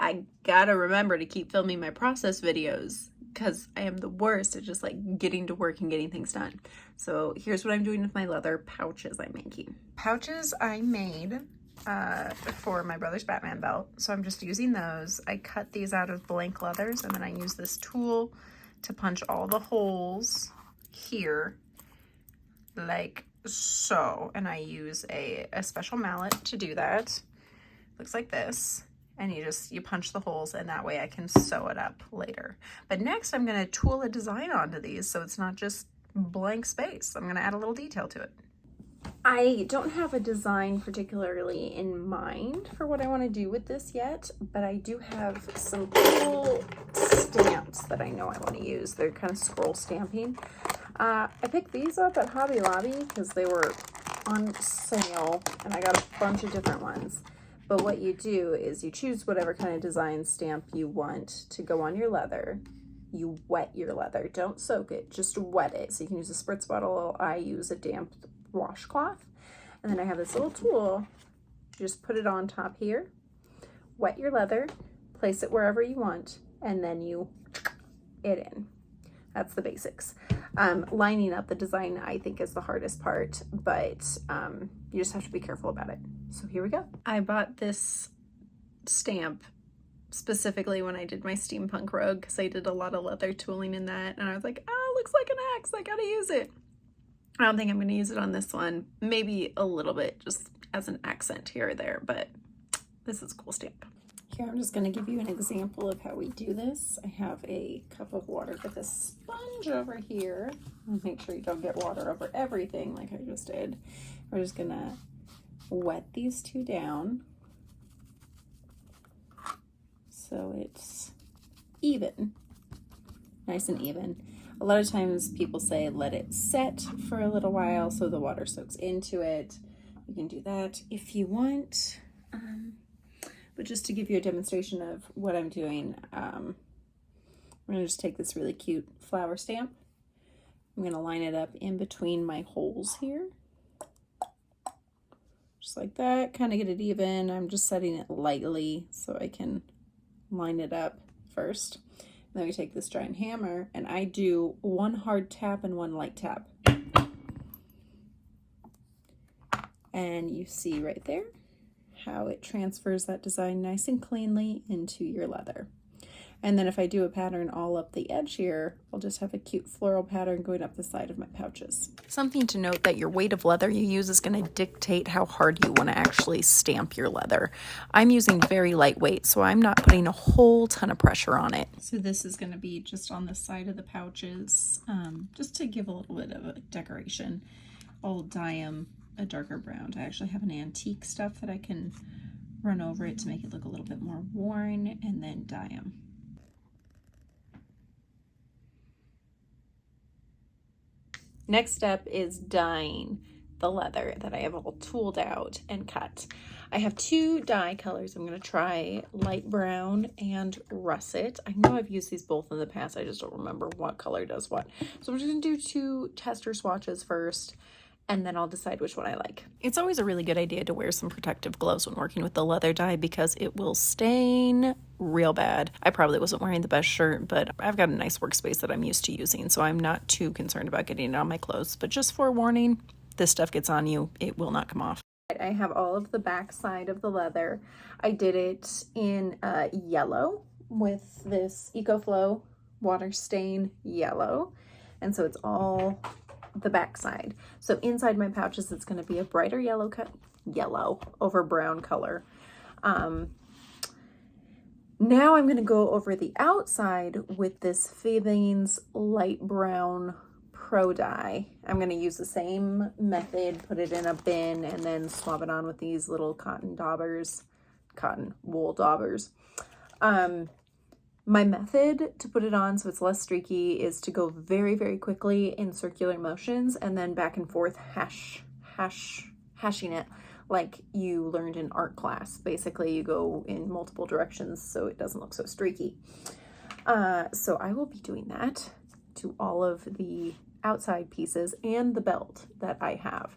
I gotta remember to keep filming my process videos because I am the worst at just like getting to work and getting things done. So here's what I'm doing with my leather pouches I'm making. Pouches I made for my brother's Batman belt. So I'm just using those. I cut these out of blank leathers, and then I use this tool to punch all the holes here like so. And I use a special mallet to do that. Looks like this. And you punch the holes, and that way I can sew it up later. But next I'm going to tool a design onto these so it's not just blank space. I'm going to add a little detail to it. I don't have a design particularly in mind for what I want to do with this yet, but I do have some cool stamps that I know I want to use. They're kind of scroll stamping. I picked these up at Hobby Lobby because they were on sale, and I got a bunch of different ones. But what you do is you choose whatever kind of design stamp you want to go on your leather. You wet your leather. Don't soak it, just wet it. So you can use a spritz bottle. I use a damp washcloth. And then I have this little tool. You just put it on top here, wet your leather, place it wherever you want, and then you it in. That's the basics. Lining up the design, I think, is the hardest part, but you just have to be careful about it. So here we go. I bought this stamp specifically when I did my steampunk rug because I did a lot of leather tooling in that, and I was like, oh, looks like an axe. I gotta use it. I don't think I'm going to use it on this one. Maybe a little bit just as an accent here or there, but this is a cool stamp. Here, I'm just going to give you an example of how we do this. I have a cup of water with a sponge over here. Make sure you don't get water over everything like I just did. We're just going to wet these two down so it's even, nice and even. A lot of times people say let it set for a little while so the water soaks into it. You can do that if you want. But just to give you a demonstration of what I'm doing, I'm going to just take this really cute flower stamp. I'm going to line it up in between my holes here. Just like that, kind of get it even. I'm just setting it lightly so I can line it up first. And then we take this giant hammer, and I do one hard tap and one light tap. And you see right there how it transfers that design nice and cleanly into your leather. And then if I do a pattern all up the edge here, I'll just have a cute floral pattern going up the side of my pouches. Something to note that your weight of leather you use is going to dictate how hard you want to actually stamp your leather. I'm using very lightweight, so I'm not putting a whole ton of pressure on it. So this is going to be just on the side of the pouches, just to give a little bit of a decoration. I'll dye them a darker brown. I actually have an antique stuff that I can run over it to make it look a little bit more worn, and then dye them. Next step is dyeing the leather that I have all tooled out and cut. I have two dye colors. I'm going to try light brown and russet. I know I've used these both in the past. I just don't remember what color does what. So I'm just going to do two tester swatches first, and then I'll decide which one I like. It's always a really good idea to wear some protective gloves when working with the leather dye because it will stain real bad. I probably wasn't wearing the best shirt, but I've got a nice workspace that I'm used to using, so I'm not too concerned about getting it on my clothes. But just forewarning, this stuff gets on you, it will not come off. I have all of the back side of the leather. I did it in yellow with this EcoFlow water stain yellow, and so it's all the back side. So inside my pouches, it's going to be a brighter yellow over brown color. Now I'm going to go over the outside with this Fabling's light brown pro dye. I'm going to use the same method, put it in a bin, and then swab it on with these little cotton wool daubers. My method to put it on so it's less streaky is to go very, very quickly in circular motions and then back and forth hashing it like you learned in art class. Basically, you go in multiple directions so it doesn't look so streaky. So I will be doing that to all of the outside pieces and the belt that I have.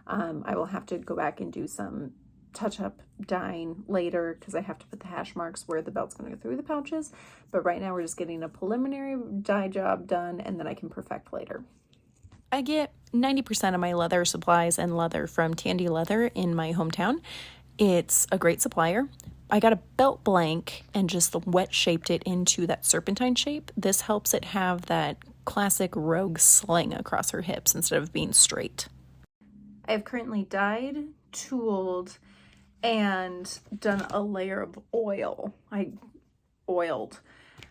I will have to go back and do some touch-up dyeing later because I have to put the hash marks where the belt's going to go through the pouches. But right now we're just getting a preliminary dye job done, and then I can perfect later. I get 90% of my leather supplies and leather from Tandy Leather in my hometown. It's a great supplier. I got a belt blank and just wet shaped it into that serpentine shape. This helps it have that classic rogue sling across her hips instead of being straight. I have currently dyed, tooled, and done a layer of oil. I oiled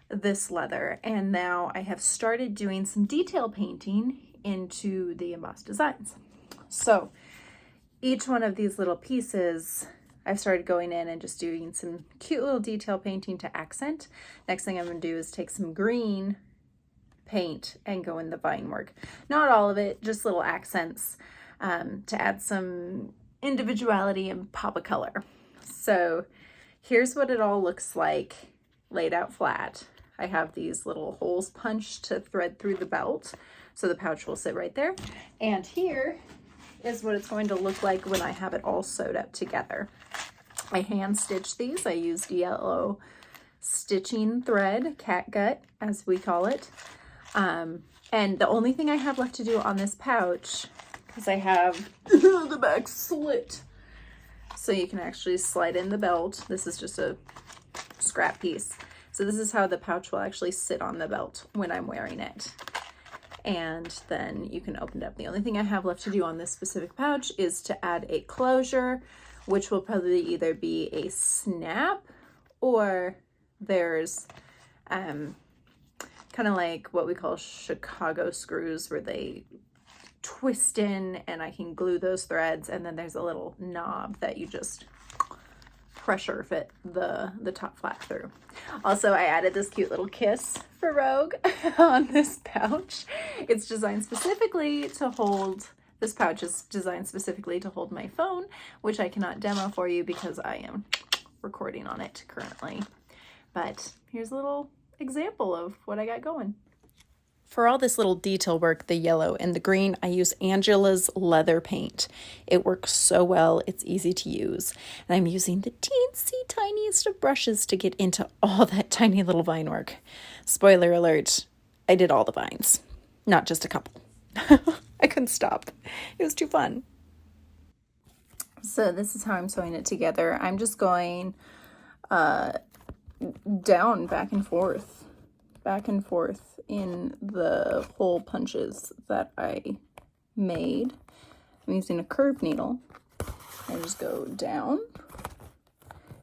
this leather, and now I have started doing some detail painting into the embossed designs. So each one of these little pieces, I've started going in and just doing some cute little detail painting to accent. Next thing I'm going to do is take some green paint and go in the vine work. Not all of it, just little accents to add some individuality and pop of color. So here's what it all looks like laid out flat. I have these little holes punched to thread through the belt, so the pouch will sit right there. And here is what it's going to look like when I have it all sewed up together. I hand stitched these. I used yellow stitching thread, catgut as we call it. And the only thing I have left to do on this pouch, because I have the back slit, so you can actually slide in the belt. This is just a scrap piece. So this is how the pouch will actually sit on the belt when I'm wearing it. And then you can open it up. The only thing I have left to do on this specific pouch is to add a closure, which will probably either be a snap, or there's kind of like what we call Chicago screws, where they twist in and I can glue those threads, and then there's a little knob that you just pressure fit the top flap through. Also, I added this cute little kiss for Rogue on this pouch. It's designed specifically to hold, this pouch is designed specifically to hold my phone, which I cannot demo for you because I am recording on it currently. But here's a little example of what I got going. For all this little detail work, the yellow and the green, I use Angela's leather paint. It works so well, it's easy to use. And I'm using the teensy tiniest of brushes to get into all that tiny little vine work. Spoiler alert, I did all the vines, not just a couple. I couldn't stop. It was too fun. So this is how I'm sewing it together. I'm just going down, back and forth in the hole punches that I made. I'm using a curved needle. I just go down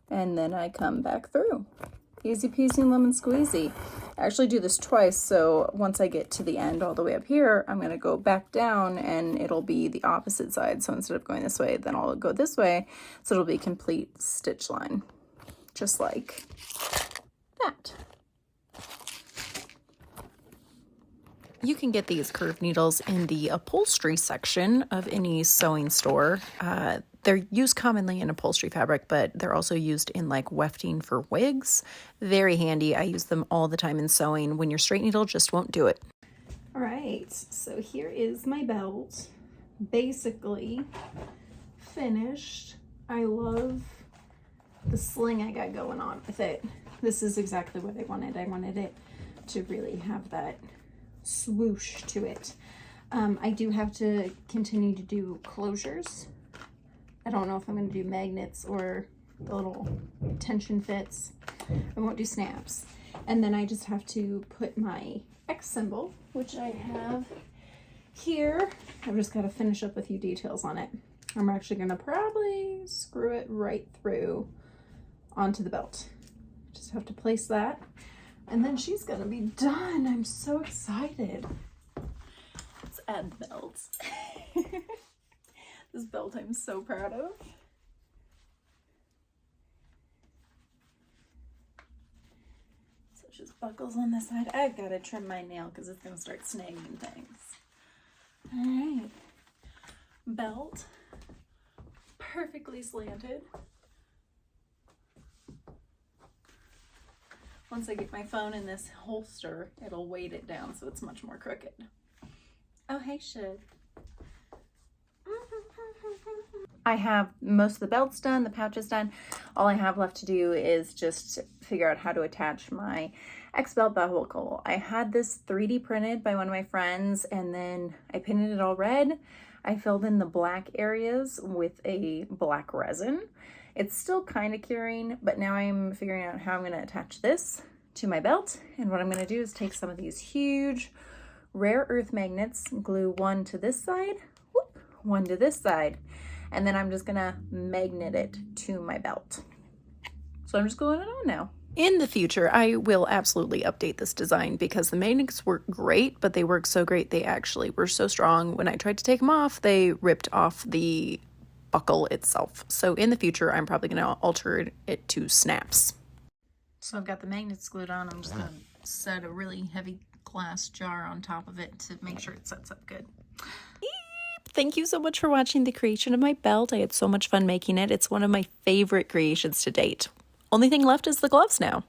and then I come back through. Easy peasy lemon squeezy. I actually do this twice, so once I get to the end all the way up here, I'm going to go back down and it'll be the opposite side. So instead of going this way, then I'll go this way, so it'll be a complete stitch line, just like that. You can get these curved needles in the upholstery section of any sewing store. They're used commonly in upholstery fabric, but they're also used in like wefting for wigs. Very handy. I use them all the time in sewing when your straight needle just won't do it. All right, so here is my belt. Basically finished. I love the sling I got going on with it. This is exactly what I wanted. I wanted it to really have that swoosh to it. I do have to continue to do closures. I don't know if I'm going to do magnets or the little tension fits. I won't do snaps. And then I just have to put my X symbol, which I have here. I've just got to finish up a few details on it. I'm actually going to probably screw it right through onto the belt. Just have to place that. And then she's gonna be done. I'm so excited. Let's add the belts. This belt I'm so proud of. So it just buckles on this side. I've got to trim my nail because it's gonna start snagging things. All right. Belt. Perfectly slanted. Once I get my phone in this holster, it'll weight it down so it's much more crooked. Oh, hey, Shug. I have most of the belts done, the pouches done. All I have left to do is just figure out how to attach my X belt buckle. I had this 3D printed by one of my friends, and then I painted it all red. I filled in the black areas with a black resin. It's still kind of curing, but now I'm figuring out how I'm going to attach this to my belt. And what I'm going to do is take some of these huge rare earth magnets, glue one to this side, whoop, one to this side, and then I'm just gonna magnet it to my belt. So I'm just gluing it on now. In the future, I will absolutely update this design because the magnets work great, but they work so great they actually were so strong. When I tried to take them off, they ripped off the buckle itself. So in the future, I'm probably gonna alter it to snaps. So I've got the magnets glued on. I'm just gonna set a really heavy glass jar on top of it to make sure it sets up good. Thank you so much for watching the creation of my belt. I had so much fun making it. It's one of my favorite creations to date. Only thing left is the gloves now.